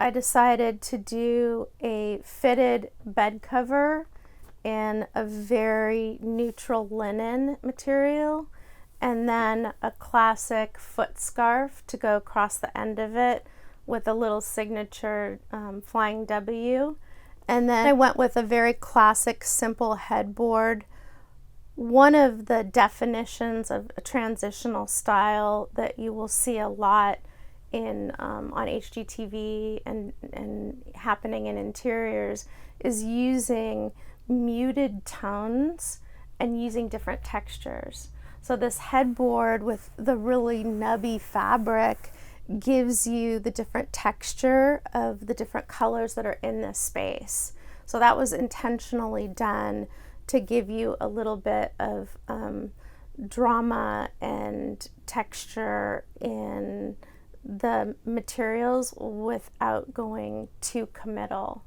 I decided to do a fitted bed cover in a very neutral linen material, and then a classic foot scarf to go across the end of it with a little signature flying W. And then I went with a very classic simple headboard. One of the definitions of a transitional style that you will see a lot in on HGTV and happening in interiors is using muted tones and using different textures. So this headboard with the really nubby fabric gives you the different texture of the different colors that are in this space. So that was intentionally done to give you a little bit of drama and texture in the materials without going too committal.